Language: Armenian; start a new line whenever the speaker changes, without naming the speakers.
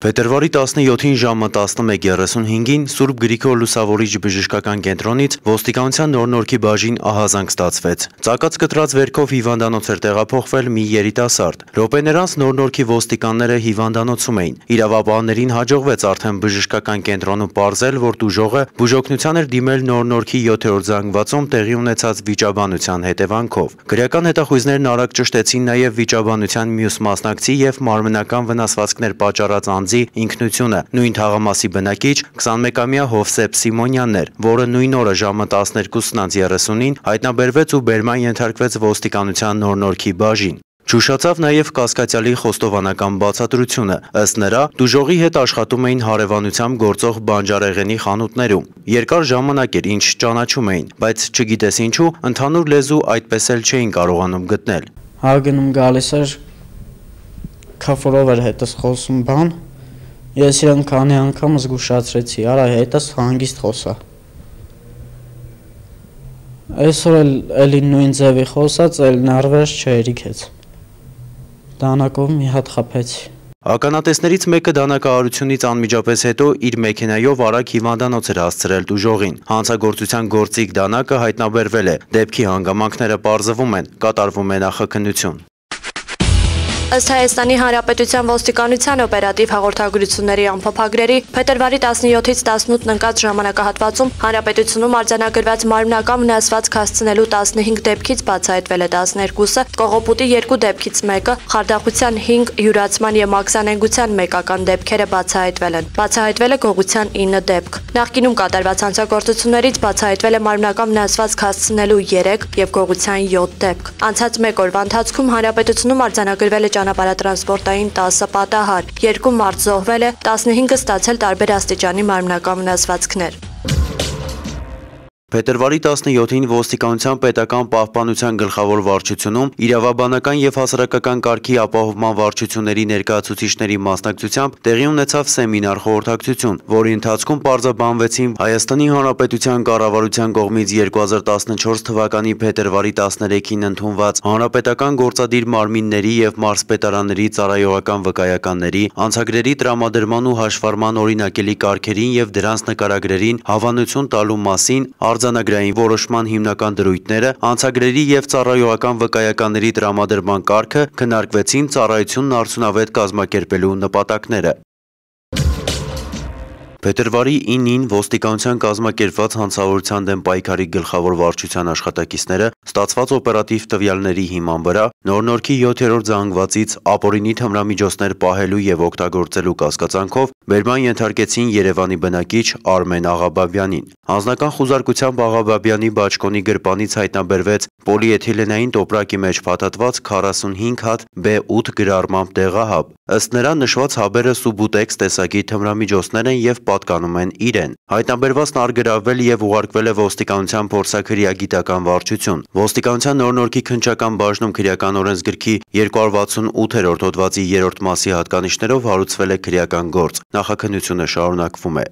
Փետրվարի 17-ին ժամը 11:35-ին Սուրբ Գրիգոր Լուսավորիչ բժշկական կենտրոնից ոստիկանության նոր-նորքի բաժին ահազանգ ստացվեց։ Ծակած կտրած վերքով հիվանդանոց էր տեղափոխվել մի երիտասարդ։ Րոպեներ անց նոր-նորքի ոստիկանները հիվանդանոցում էին։ Իրավապահներին հաջողվեց արդեն բժշկական կենտրոնում պարզել, որ տուժողը բուժօգնության էր դիմել նոր-նորքի 7-րդ զանգվածում տեղի ունեցած վիճաբանության հետևանքով։ Քրեական հետախույզներն արագ ճշտեցին նաև վիճաբանության մյուս մասնակցի եւ մարմնական վնասվածքներ պատճառած անձի ինքնությունը, նույն թաղամասի բնակիչ 21-ամյա Հովսեփ Սիմոնյանն էր, որը նույն օրը ժամը 12:30-ին հայտնաբերվեց ու բերման ենթարկվեց ոստիկանության նոր-նորքի բաժին։ Ճուշացավ նաև կասկածյալի խոստովանական բացատրությունը, ըստ նրա, տուժողի հետ աշխատում էին հարևանությամբ գործող բանջարեղենի խանութներում։ Երկար ժամանակ էր, ինչ ճանաչում էին, բայց չգիտես ինչու, ընդհանուր լեզու այդպես էլ չէին կարողանում գտնել։
Հագնում գալիս էր քավորով էր հետս խոսում բան, ես իրան քանի անգամ զգուշացրեցի, արա հետս հանգիստ խոսա։ Այսօր էլի նույն ձևի խոսած, էլ նարվերս չերիքեց։ Դանակով մի հատ խփեցի։
Ականատեսներից մեկը դանակահարությունից անմիջապես հետո իր մեքենայով արագ հիվանդանոց էր հասցրել տուժողին։ Հանցագործության գործիք դանակը հայտնաբերվել է, դեպքի հանգամանքները պարզվում են, կատարվում է նախաքննություն։
Ըստ Հայաստանի Հանրապետության ոստիկանության օպերատիվ հաղորդագրությունների ամփոփագրերի փետրվարի 17-ից 18 ընկած ժամանակահատվածում Հանրապետությունում արձանագրված մարմնական վնասվածք հասցնելու 15 դեպքից բացահայտվել է 12-ը, կողոպուտի 2 դեպքից 1-ը, խարդախության 5, յուրացման եւ մաքսանենգության մեկական դեպքերը բացահայտվել են։ Բացահայտվել է գողության 9 դեպք։ Նախկինում կատարված հանցագործություններից բացահայտվել է մարմնական վնասվածք հասցնելու 3 եւ գողության 7 դեպք։ Անցած 1 օրվա ընթացքում Հանրապետությունում արձանագրվել է ճանապարհատրանսպորտային 10 պատահար, 2 մարդ զոհվել է, 15-ը ստացել տարբեր աստիճանի մարմնական վնասվածքներ։
Փետրվարի 17-ին ոստիկանության պետական պահպանության գլխավոր վարչությունում իրավաբանական եւ հասարակական կարգի ապահովման վարչությունների ներկայացուցիչների մասնակցությամբ տեղի ունեցավ սեմինար խորհրդակցություն, որի ընթացքում պարզաբանվեցին Հայաստանի Հանրապետության կառավարության կողմից 2014 թվականի փետրվարի 13-ին ընդունված հանրապետական գործադիր մարմինների եւ մարզպետարանների ծառայողական վկայականների, անցագրերի տրամադրման ու հաշվառման օրինակելի կարգերին եւ դրանց նկարագրերին հավանություն տալու մասին արձանագրային որոշման հիմնական դրույթները, անցագրերի եւ ծառայողական վկայականների տրամադրման կարգը քննարկվեցին ծառայությունն արդյունավետ կազմակերպելու նպատակները։ Փետրվարի 9-ին ոստիկանության կազմակերպված հանցավորության դեմ պայքարի գլխավոր վարչության աշխատակիցները ստացված օպերատիվ տվյալների հիման վրա նոր-նորքի 7-րդ զանգվածից ապօրինի թմրամիջոցներ պահելու եւ օգտագործելու կասկածանքով բերման ենթարկեցին Երևանի բնակիչ Արմեն Աղաբաբյանին։ Անձնական խուզարկությամբ Աղաբաբյանի բաճկոնի գրպանից հայտնաբերվեց պոլիէթիլենային տոպրակի մեջ փաթաթված 45 հատ B8 գրառմամբ դեղահաբ։ Ըստ նրա նշված հաբերը սուբուտեքս տեսակի թմրամիջոցներ են եւ պատկանում են իրեն։ Հայտնաբերվածն արգրավվել եւ ուղարկվել է ոստիկանության փորձաքրեագիտական վարչություն։ Ոստիկանության նոր-նորքի քննչական բաժնում քրեական օրենսգրքի 268-րդ հոդվածի 3-րդ մասի հատկանիշներով հարուցվել է քրեական գործ։ Նախաքննությունը շարունակվում է։